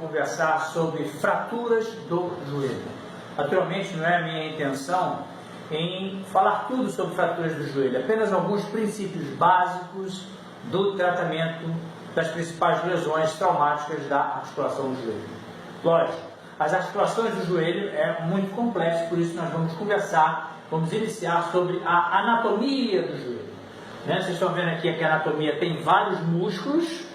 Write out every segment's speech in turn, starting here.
conversar sobre fraturas do joelho. Naturalmente, não é a minha intenção em falar tudo sobre fraturas do joelho, apenas alguns princípios básicos do tratamento das principais lesões traumáticas da articulação do joelho. Lógico, as articulações do joelho é muito complexo, por isso nós vamos conversar, vamos iniciar sobre a anatomia do joelho. Vocês estão vendo aqui que a anatomia tem vários músculos,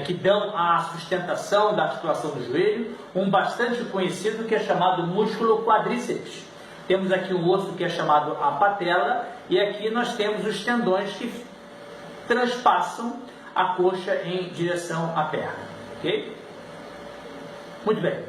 que dão a sustentação da articulação do joelho, um bastante conhecido que é chamado músculo quadríceps. Temos aqui um osso que é chamado a patela, e aqui nós temos os tendões que transpassam a coxa em direção à perna. Ok? Muito bem.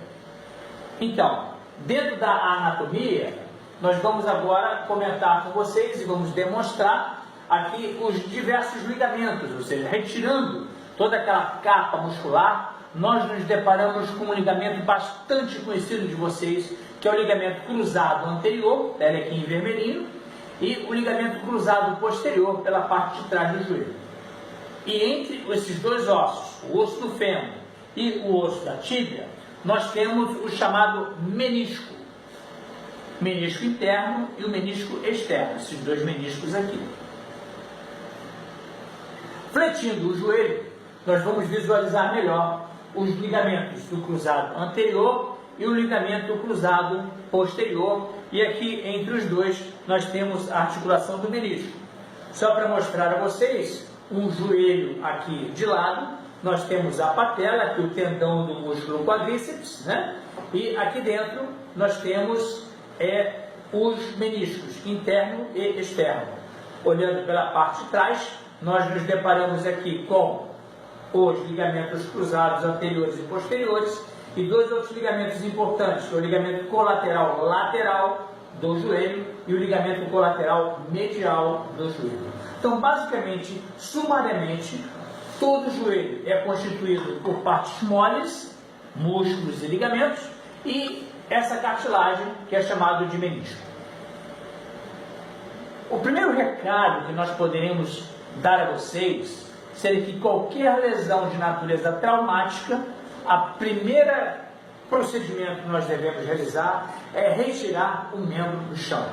Então, dentro da anatomia, nós vamos agora comentar com vocês e vamos demonstrar aqui os diversos ligamentos, ou seja, retirando toda aquela capa muscular, nós nos deparamos com um ligamento bastante conhecido de vocês, que é o ligamento cruzado anterior, ele aqui em vermelhinho, e o ligamento cruzado posterior pela parte de trás do joelho. E entre esses dois ossos, o osso do fêmur e o osso da tíbia, nós temos o chamado menisco. Menisco interno e o menisco externo, esses dois meniscos aqui. Fletindo o joelho, nós vamos visualizar melhor os ligamentos do cruzado anterior e o ligamento cruzado posterior. E aqui, entre os dois, nós temos a articulação do menisco. Só para mostrar a vocês, um joelho aqui de lado, nós temos a patela, aqui o tendão do músculo quadríceps, e aqui dentro nós temos os meniscos, interno e externo. Olhando pela parte de trás, nós nos deparamos aqui com os ligamentos cruzados anteriores e posteriores e dois outros ligamentos importantes, que é o ligamento colateral lateral do joelho e o ligamento colateral medial do joelho. Então, basicamente, sumariamente, todo o joelho é constituído por partes moles, músculos e ligamentos, e essa cartilagem que é chamada de menisco. O primeiro recado que nós poderemos dar a vocês seria que qualquer lesão de natureza traumática, a primeira procedimento que nós devemos realizar é retirar o membro do chão.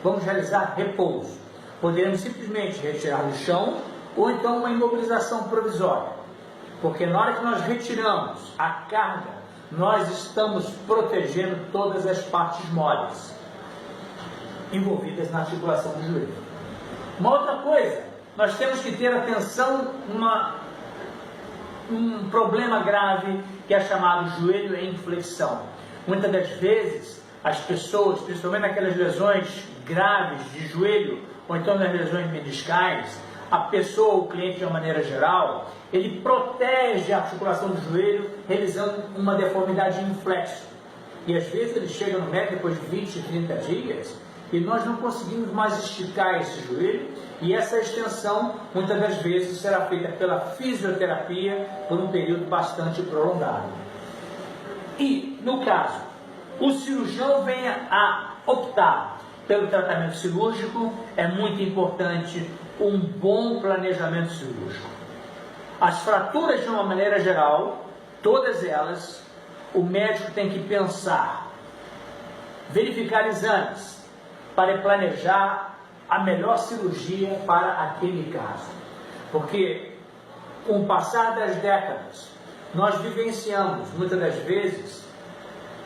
Vamos realizar repouso. Poderemos simplesmente retirar do chão ou então uma imobilização provisória, porque na hora que nós retiramos a carga, nós estamos protegendo todas as partes moles envolvidas na articulação do joelho. Uma outra coisa, nós temos que ter atenção um problema grave que é chamado joelho em flexão. Muitas das vezes as pessoas, principalmente naquelas lesões graves de joelho ou então nas lesões meniscais, a pessoa, o cliente de uma maneira geral, ele protege a articulação do joelho realizando uma deformidade em flexo. E às vezes ele chega no médico depois de 20, 30 dias e nós não conseguimos mais esticar esse joelho, e essa extensão muitas das vezes será feita pela fisioterapia por um período bastante prolongado. E, no caso, o cirurgião venha a optar pelo tratamento cirúrgico, é muito importante um bom planejamento cirúrgico. As fraturas, de uma maneira geral, todas elas, o médico tem que pensar, verificar exames, para planejar a melhor cirurgia para aquele caso. Porque, com o passar das décadas, nós vivenciamos, muitas das vezes,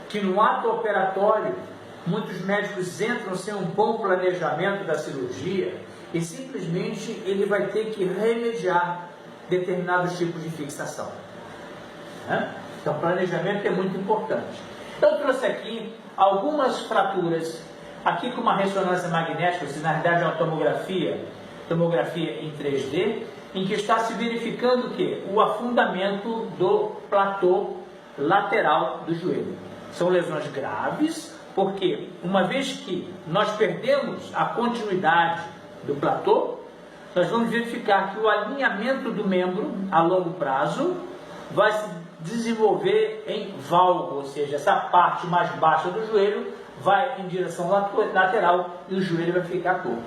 que no ato operatório, muitos médicos entram sem um bom planejamento da cirurgia e simplesmente ele vai ter que remediar determinados tipos de fixação. Então, planejamento é muito importante. Eu trouxe aqui algumas fraturas, aqui com uma ressonância magnética, na realidade é uma tomografia em 3D, em que está se verificando o quê? O afundamento do platô lateral do joelho. São lesões graves, porque uma vez que nós perdemos a continuidade do platô, nós vamos verificar que o alinhamento do membro a longo prazo vai se desenvolver em valgo, ou seja, essa parte mais baixa do joelho vai em direção lateral e o joelho vai ficar torto.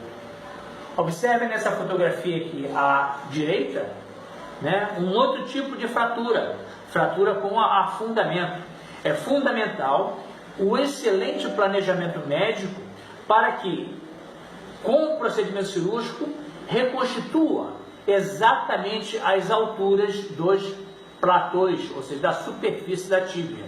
Observem nessa fotografia aqui à direita né? Um outro tipo de fratura, fratura com afundamento. É fundamental o excelente planejamento médico para que, com o procedimento cirúrgico, reconstitua exatamente as alturas dos platôs, ou seja, da superfície da tíbia.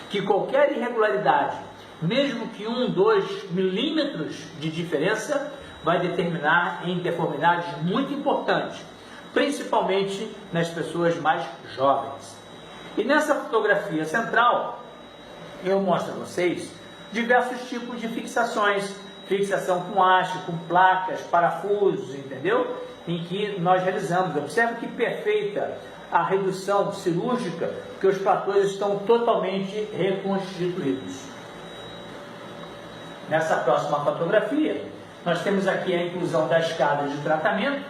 Que qualquer irregularidade, mesmo que 1, 2 milímetros de diferença, vai determinar em deformidades muito importantes, principalmente nas pessoas mais jovens. E nessa fotografia central, eu mostro a vocês diversos tipos de fixações, fixação com haste, com placas, parafusos, entendeu? Em que nós realizamos. Observe que perfeita a redução cirúrgica, porque os platôs estão totalmente reconstituídos. Nessa próxima fotografia, nós temos aqui a inclusão da escada de tratamento,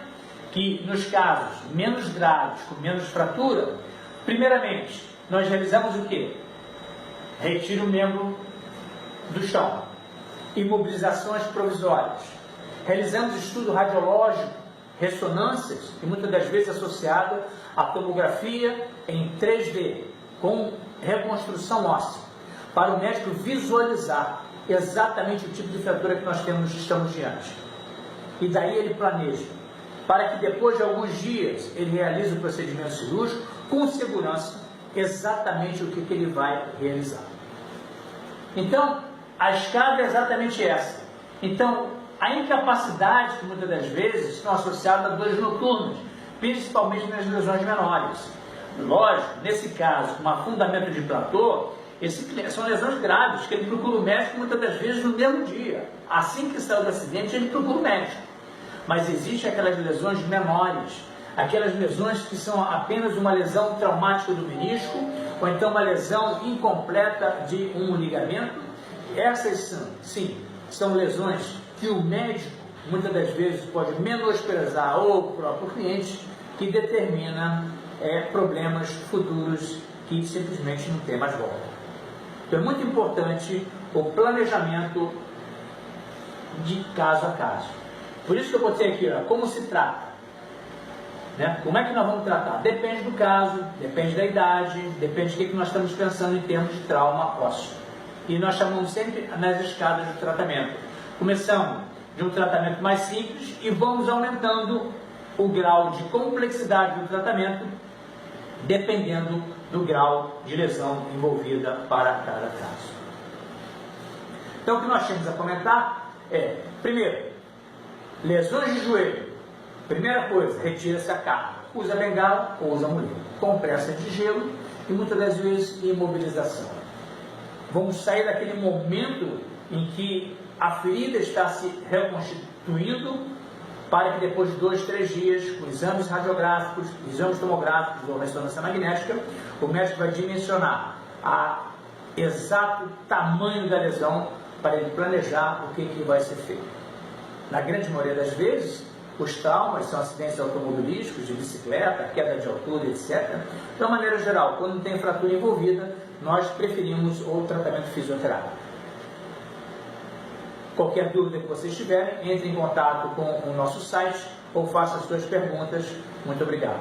que nos casos menos graves, com menos fratura, primeiramente, nós realizamos o quê? Retira o membro do chão, imobilizações provisórias, realizamos estudo radiológico, ressonâncias, e muitas das vezes associado à tomografia em 3D, com reconstrução óssea, para o médico visualizar exatamente o tipo de fratura que nós estamos diante. E daí ele planeja, para que depois de alguns dias ele realize o procedimento cirúrgico com segurança, exatamente o que ele vai realizar. Então, a escada é exatamente essa. Então, a incapacidade, que muitas das vezes estão associadas a dores noturnas, principalmente nas lesões menores. Lógico, nesse caso, um afundamento de platô, são lesões graves, que ele procura o médico muitas das vezes no mesmo dia. Assim que saiu do acidente, ele procura o médico. Mas existem aquelas lesões menores, aquelas lesões que são apenas uma lesão traumática do menisco, ou então uma lesão incompleta de um ligamento. Essas são lesões que o médico, muitas das vezes, pode menosprezar, ou o próprio cliente, que determina problemas futuros que simplesmente não tem mais volta. Então é muito importante o planejamento de caso a caso. Por isso que eu botei aqui, ó, como se trata. Né? Como é que nós vamos tratar? Depende do caso, depende da idade, depende do que nós estamos pensando em termos de trauma ósseo. E nós chamamos sempre nas escadas de tratamento. Começamos de um tratamento mais simples e vamos aumentando o grau de complexidade do tratamento, dependendo do grau de lesão envolvida para cada caso. Então, o que nós temos a comentar é, primeiro, lesões de joelho. Primeira coisa, retira-se a carga. Usa bengala ou usa muleta. Compressa de gelo e muitas das vezes imobilização. Vamos sair daquele momento em que a ferida está se reconstituindo para que depois de 2, 3 dias, com exames radiográficos, exames tomográficos ou ressonância magnética, o médico vai dimensionar o exato tamanho da lesão para ele planejar o que vai ser feito. Na grande maioria das vezes, os traumas são acidentes automobilísticos, de bicicleta, queda de altura, etc. De uma maneira geral, quando não tem fratura envolvida, nós preferimos o tratamento fisioterápico. Qualquer dúvida que vocês tiverem, entre em contato com o nosso site ou faça as suas perguntas. Muito obrigado.